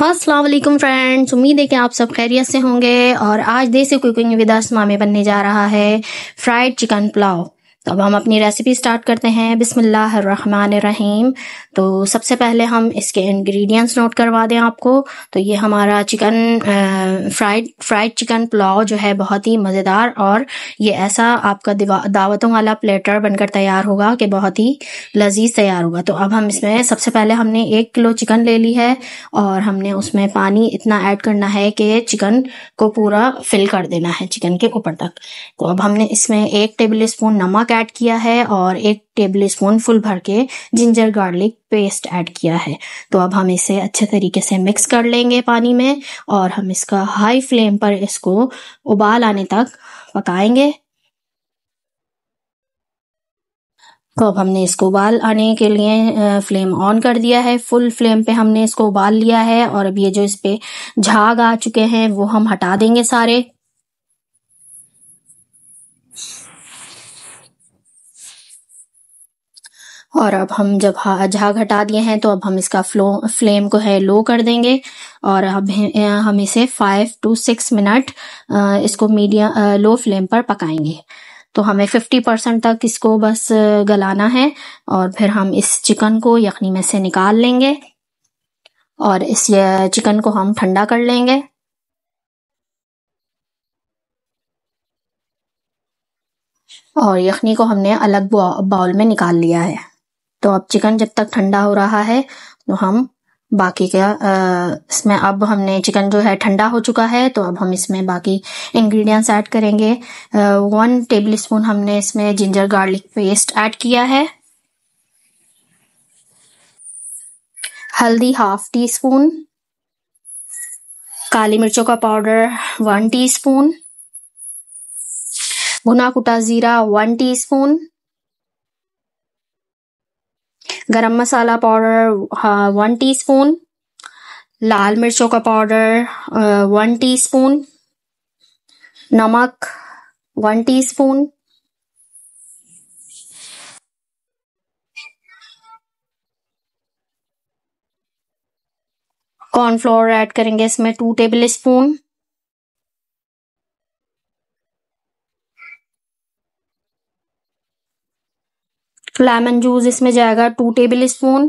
अस्सलाम वालेकुम फ्रेंड्स, उम्मीद है कि आप सब खैरियत से होंगे। और आज देसी कुकिंग विद अस्मा में बनने जा रहा है फ्राइड चिकन पुलाव। तो अब हम अपनी रेसिपी स्टार्ट करते हैं। बिस्मिल्लाहिर्रहमानिर्रहीम। तो सबसे पहले हम इसके इंग्रेडिएंट्स नोट करवा दें आपको। तो ये हमारा चिकन फ्राइड चिकन पुलाव जो है बहुत ही मज़ेदार, और ये ऐसा आपका दावतों वाला प्लेटर बनकर तैयार होगा कि बहुत ही लजीज तैयार होगा। तो अब हम इसमें सबसे पहले हमने 1 किलो चिकन ले ली है, और हमने उसमें पानी इतना ऐड करना है कि चिकन को पूरा फिल कर देना है चिकन के ऊपर तक। तो अब हमने इसमें 1 टेबल स्पून नमक ऐड किया है और 1 टेबल स्पून फुल भर के जिंजर गार्लिक पेस्ट ऐड किया है। तो अब हम इसे अच्छे तरीके से मिक्स कर लेंगे पानी में, और हम इसका हाई फ्लेम पर इसको उबाल आने तक पकाएंगे। तो अब हमने इसको उबाल आने के लिए फ्लेम ऑन कर दिया है। फुल फ्लेम पे हमने इसको उबाल लिया है, और अब ये जो इस पे झाग आ चुके हैं वो हम हटा देंगे सारे। और अब हम जब झाग हटा दिए हैं तो अब हम इसका फ्लेम को है लो कर देंगे, और अब हम इसे 5 to 6 मिनट इसको मीडियम लो फ्लेम पर पकाएंगे। तो हमें 50% तक इसको बस गलाना है, और फिर हम इस चिकन को यखनी में से निकाल लेंगे, और इस चिकन को हम ठंडा कर लेंगे। और यखनी को हमने अलग बाउल में निकाल लिया है। तो अब चिकन जब तक ठंडा हो रहा है तो हम बाकी का इसमें अब हमने चिकन जो है ठंडा हो चुका है, तो अब हम इसमें बाकी इंग्रेडिएंट्स ऐड करेंगे। 1 टेबल स्पून हमने इसमें जिंजर गार्लिक पेस्ट ऐड किया है, हल्दी 1/2 टीस्पून, काली मिर्चों का पाउडर 1 टीस्पून, भुना कुटा जीरा 1 टीस्पून, गरम मसाला पाउडर 1 टीस्पून, लाल मिर्चों का पाउडर 1 टीस्पून, नमक 1 टीस्पून, कॉर्नफ्लोर ऐड करेंगे इसमें 2 टेबल स्पून, लेमन जूस इसमें जाएगा 2 टेबल स्पून,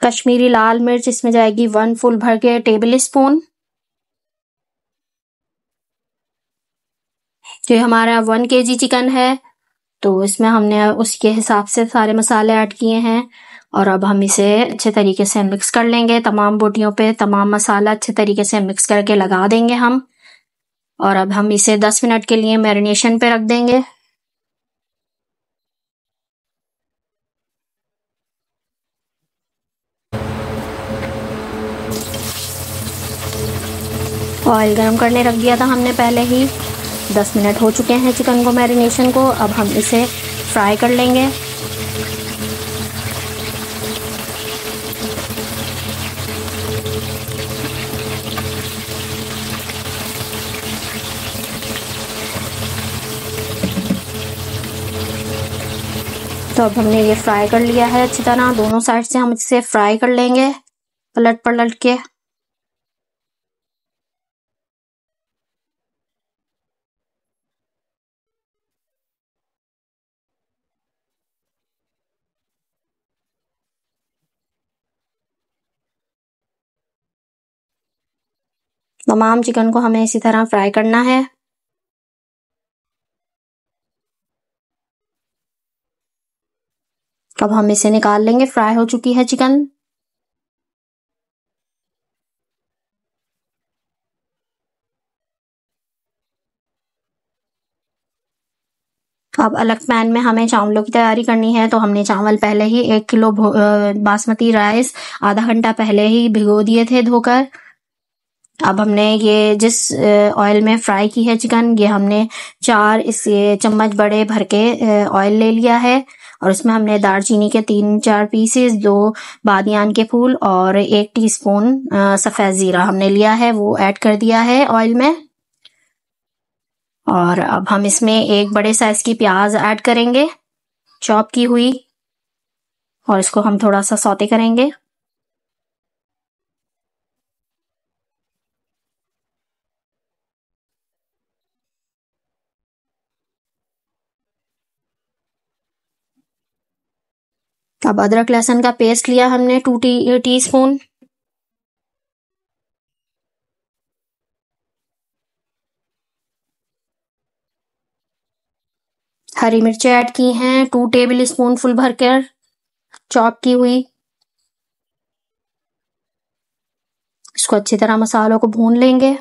कश्मीरी लाल मिर्च इसमें जाएगी 1 फुल भर के टेबल स्पून। जो हमारा 1 kg चिकन है, तो इसमें हमने उसके हिसाब से सारे मसाले ऐड किए हैं। और अब हम इसे अच्छे तरीके से मिक्स कर लेंगे। तमाम बोटियों पे तमाम मसाला अच्छे तरीके से मिक्स करके लगा देंगे हम, और अब हम इसे 10 मिनट के लिए मैरिनेशन पे रख देंगे। ऑयल गरम करने रख दिया था हमने पहले ही। 10 मिनट हो चुके हैं चिकन को मैरिनेशन को। अब हम इसे फ्राई कर लेंगे। तो अब हमने ये फ्राई कर लिया है अच्छी तरह। दोनों साइड से हम इसे फ्राई कर लेंगे पलट पलट के। तमाम चिकन को हमें इसी तरह फ्राई करना है। अब हम इसे निकाल लेंगे। फ्राई हो चुकी है चिकन। अब अलग पैन में हमें चावलों की तैयारी करनी है। तो हमने चावल पहले ही 1 किलो बासमती राइस आधा घंटा पहले ही भिगो दिए थे धोकर। अब हमने ये जिस ऑयल में फ्राई की है चिकन, ये हमने 4 इस चम्मच बड़े भर के ऑयल ले लिया है, और उसमें हमने दालचीनी के 3-4 पीसेस, 2 बादियान के फूल और 1 टीस्पून सफ़ेद ज़ीरा हमने लिया है, वो ऐड कर दिया है ऑयल में। और अब हम इसमें 1 बड़े साइज की प्याज ऐड करेंगे चॉप की हुई, और इसको हम थोड़ा सा सौते करेंगे। अब अदरक लहसुन का पेस्ट लिया हमने 2 टीस्पून। हरी मिर्चें ऐड की हैं 2 टेबल स्पून फुल भरकर चॉप की हुई। इसको अच्छी तरह मसालों को भून लेंगे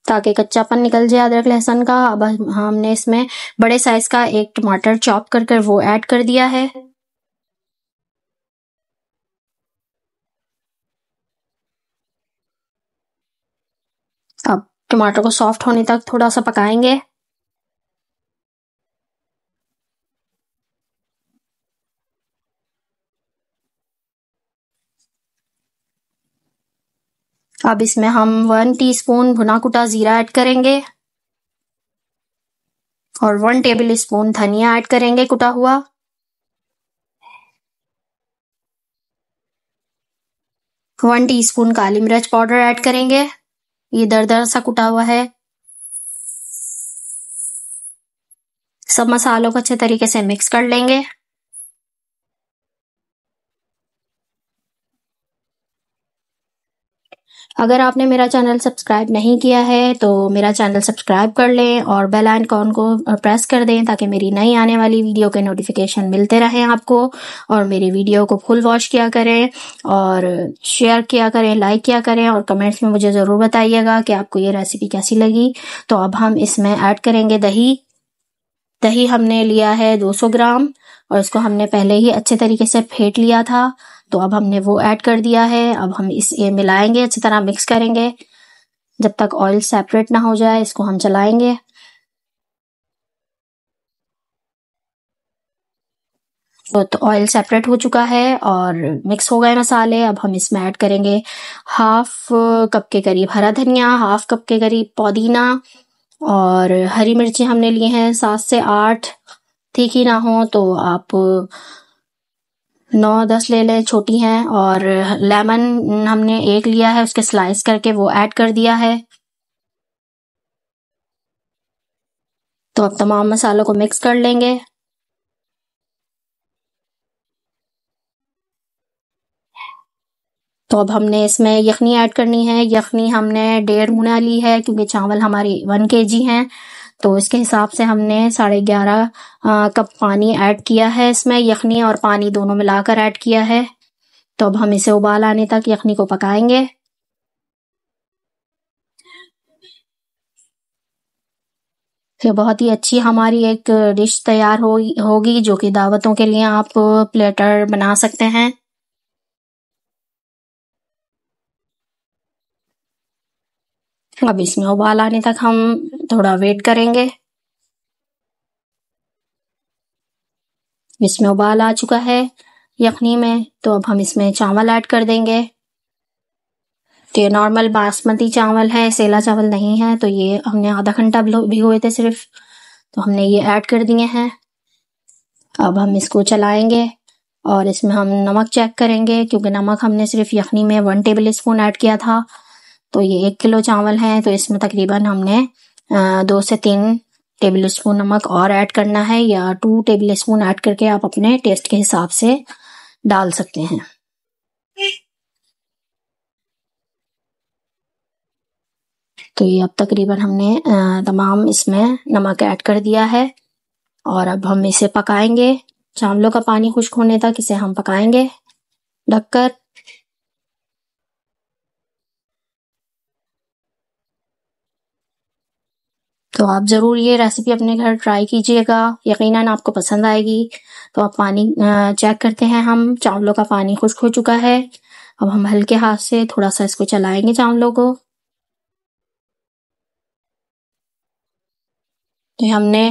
ताकि कच्चापन निकल जाए अदरक लहसुन का। अब हमने इसमें बड़े साइज का एक टमाटर चॉप कर वो ऐड कर दिया है। अब टमाटर को सॉफ्ट होने तक थोड़ा सा पकाएंगे। अब इसमें हम 1 टीस्पून भुना कुटा जीरा ऐड करेंगे और 1 टेबल स्पून धनिया ऐड करेंगे कुटा हुआ। वन टीस्पून काली मिर्च पाउडर ऐड करेंगे, ये दरदरा सा कुटा हुआ है। सब मसालों को अच्छे तरीके से मिक्स कर लेंगे। अगर आपने मेरा चैनल सब्सक्राइब नहीं किया है तो मेरा चैनल सब्सक्राइब कर लें और बेल आइकॉन को प्रेस कर दें ताकि मेरी नई आने वाली वीडियो के नोटिफिकेशन मिलते रहें आपको। और मेरी वीडियो को फुल वॉच किया करें और शेयर किया करें, लाइक किया करें और कमेंट्स में मुझे ज़रूर बताइएगा कि आपको ये रेसिपी कैसी लगी। तो अब हम इसमें ऐड करेंगे दही। दही हमने लिया है 200 ग्राम और इसको हमने पहले ही अच्छे तरीके से फेंट लिया था, तो अब हमने वो ऐड कर दिया है। अब हम ये मिलाएंगे, अच्छी तरह मिक्स करेंगे जब तक ऑयल सेपरेट ना हो जाए। इसको हम चलाएंगे। तो ऑयल सेपरेट हो चुका है और मिक्स हो गए मसाले। अब हम इसमें ऐड करेंगे हाफ कप के करीब हरा धनिया, हाफ कप के करीब पुदीना और हरी मिर्ची हमने लिए हैं 7 से 8। तीखी ना हो तो आप 9-10 ले लें, छोटी हैं। और लेमन हमने 1 लिया है, उसके स्लाइस करके वो ऐड कर दिया है। तो अब तमाम मसालों को मिक्स कर लेंगे। तो अब हमने इसमें यखनी ऐड करनी है। यखनी हमने 1.5 गुना ली है क्योंकि चावल हमारी 1 kg हैं, तो इसके हिसाब से हमने 11.5 कप पानी ऐड किया है इसमें। यखनी और पानी दोनों मिलाकर ऐड किया है। तो अब हम इसे उबाल आने तक यखनी को पकाएंगे। फिर बहुत ही अच्छी हमारी एक डिश तैयार होगी जो कि दावतों के लिए आप प्लेटर बना सकते हैं। अब इसमें उबाल आने तक हम थोड़ा वेट करेंगे। इसमें उबाल आ चुका है यखनी में, तो अब हम इसमें चावल ऐड कर देंगे। तो ये नॉर्मल बासमती चावल है, सेला चावल नहीं है। तो ये हमने आधा घंटा भिगोए थे सिर्फ, तो हमने ये ऐड कर दिए हैं। अब हम इसको चलाएंगे और इसमें हम नमक चेक करेंगे क्योंकि नमक हमने सिर्फ यखनी में 1 टेबल स्पून ऐड किया था। तो ये 1 किलो चावल है, तो इसमें तकरीबन हमने 2 से 3 टेबल स्पून नमक और ऐड करना है, या 2 टेबल स्पून ऐड करके आप अपने टेस्ट के हिसाब से डाल सकते हैं। तो ये अब तकरीबन हमने तमाम इसमें नमक ऐड कर दिया है और अब हम इसे पकाएंगे। चावलों का पानी खुश्क होने तक इसे हम पकाएंगे ढककर। तो आप ज़रूर ये रेसिपी अपने घर ट्राई कीजिएगा, यकीनन आपको पसंद आएगी। तो अब पानी चेक करते हैं हम। चावलों का पानी खुश्क हो चुका है। अब हम हल्के हाथ से थोड़ा सा इसको चलाएंगे चावलों को। तो हमने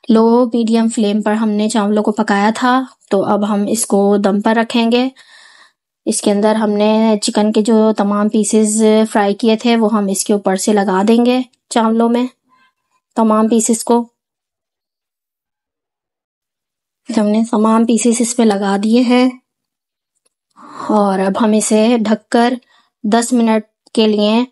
लो मीडियम फ्लेम पर हमने चावलों को पकाया था। तो अब हम इसको दम पर रखेंगे। इसके अंदर हमने चिकन के जो तमाम पीसेस फ्राई किए थे वो हम इसके ऊपर से लगा देंगे चावलों में, तमाम पीसेस को। हमने तमाम पीसेस इस पे लगा दिए हैं और अब हम इसे ढककर 10 मिनट के लिए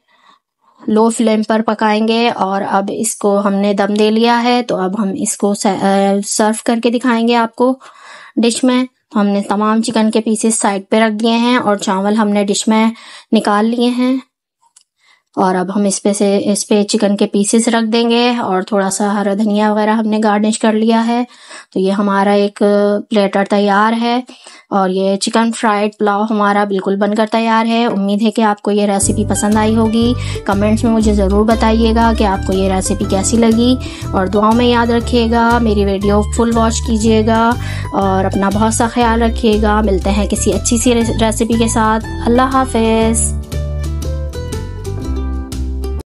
लो फ्लेम पर पकाएंगे। और अब इसको हमने दम दे लिया है, तो अब हम इसको सर्व करके दिखाएंगे आपको डिश में। तो हमने तमाम चिकन के पीसेस साइड पे रख दिए हैं और चावल हमने डिश में निकाल लिए हैं। और अब हम इस पे चिकन के पीसेस रख देंगे और थोड़ा सा हरा धनिया वगैरह हमने गार्निश कर लिया है। तो ये हमारा एक प्लेटर तैयार है और ये चिकन फ्राइड पुलाव हमारा बिल्कुल बनकर तैयार है। उम्मीद है कि आपको ये रेसिपी पसंद आई होगी। कमेंट्स में मुझे ज़रूर बताइएगा कि आपको ये रेसिपी कैसी लगी, और दुआओं में याद रखिएगा। मेरी वीडियो फुल वॉच कीजिएगा और अपना बहुत सा ख्याल रखिएगा। मिलते हैं किसी अच्छी सी रेसिपी के साथ। अल्लाह हाफ़िज़।